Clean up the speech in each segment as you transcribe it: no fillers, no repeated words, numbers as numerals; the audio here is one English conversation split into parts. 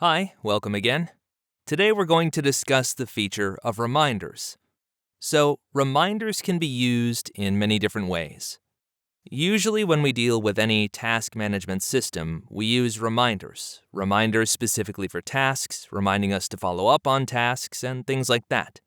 Hi, welcome again. Today we're going to discuss the feature of reminders. So, reminders can be used in many different ways. Usually when we deal with any task management system, we use reminders. Reminders specifically for tasks, reminding us to follow up on tasks and things like that.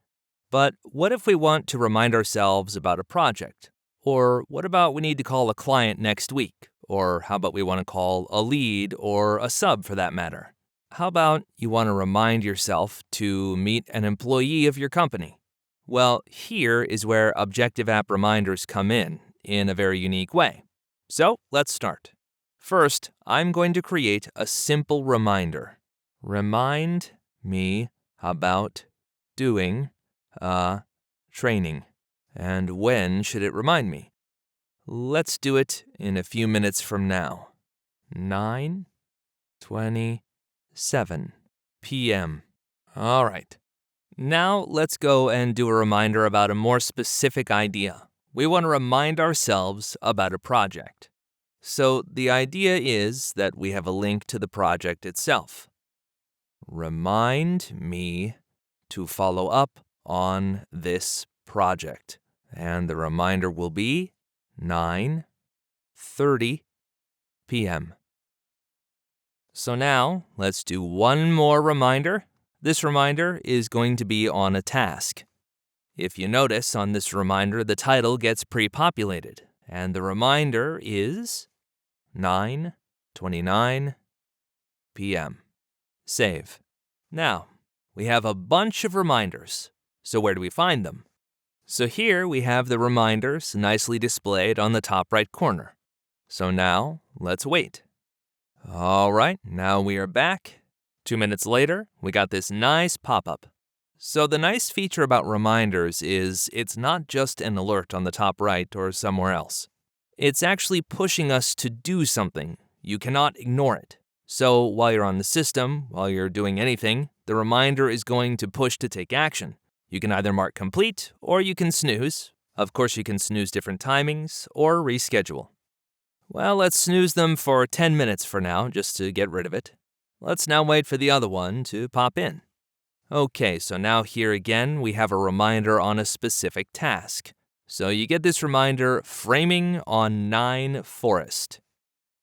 But what if we want to remind ourselves about a project? Or what about we need to call a client next week? Or how about we want to call a lead or a sub for that matter? How about you want to remind yourself to meet an employee of your company? Well, here is where Objectif App Reminders come in a very unique way. So, let's start. First, I'm going to create a simple reminder. Remind me about doing a training. And when should it remind me? Let's do it in a few minutes from now. 9:27 p.m. All right. Now let's go and do a reminder about a more specific idea. We want to remind ourselves about a project. So the idea is that we have a link to the project itself. Remind me to follow up on this project. And the reminder will be 9:30 p.m. So now, let's do one more reminder. This reminder is going to be on a task. If you notice on this reminder, the title gets pre-populated, and the reminder is 9:29 p.m. Save. Now, we have a bunch of reminders. So where do we find them? So here we have the reminders nicely displayed on the top right corner. So now, let's wait. All right, now we are back. 2 minutes later, we got this nice pop-up. So the nice feature about reminders is it's not just an alert on the top right or somewhere else. It's actually pushing us to do something. You cannot ignore it. So while you're on the system, while you're doing anything, the reminder is going to push to take action. You can either mark complete or you can snooze. Of course, you can snooze different timings or reschedule. Well, let's snooze them for 10 minutes for now, just to get rid of it. Let's now wait for the other one to pop in. Okay, so now here again, we have a reminder on a specific task. So you get this reminder, framing on 9 Forest.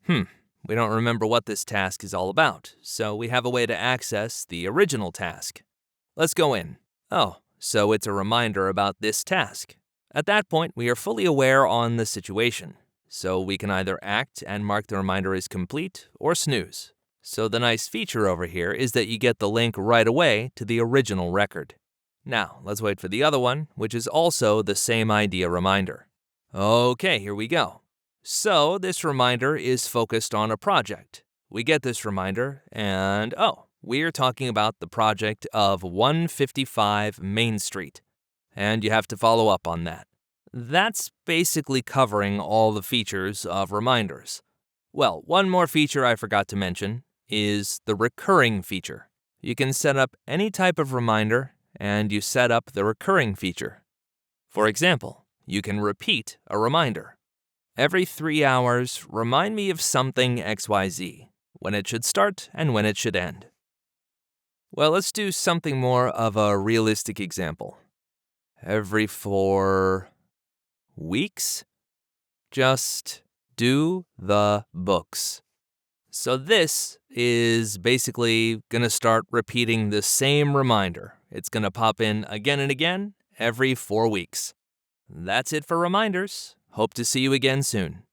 We don't remember what this task is all about, so we have a way to access the original task. Let's go in. Oh, so it's a reminder about this task. At that point, we are fully aware on the situation. So we can either act and mark the reminder as complete or snooze. So the nice feature over here is that you get the link right away to the original record. Now, let's wait for the other one, which is also the same idea reminder. Okay, here we go. So this reminder is focused on a project. We get this reminder and, we're talking about the project of 155 Main Street. And you have to follow up on that. That's basically covering all the features of reminders. Well, one more feature I forgot to mention is the recurring feature. You can set up any type of reminder, and you set up the recurring feature. For example, you can repeat a reminder. Every 3 hours, remind me of something XYZ, when it should start and when it should end. Well, let's do something more of a realistic example. Every 4 weeks, just do the books. So this is basically going to start repeating the same reminder. It's going to pop in again and again every 4 weeks. That's it for reminders. Hope to see you again soon.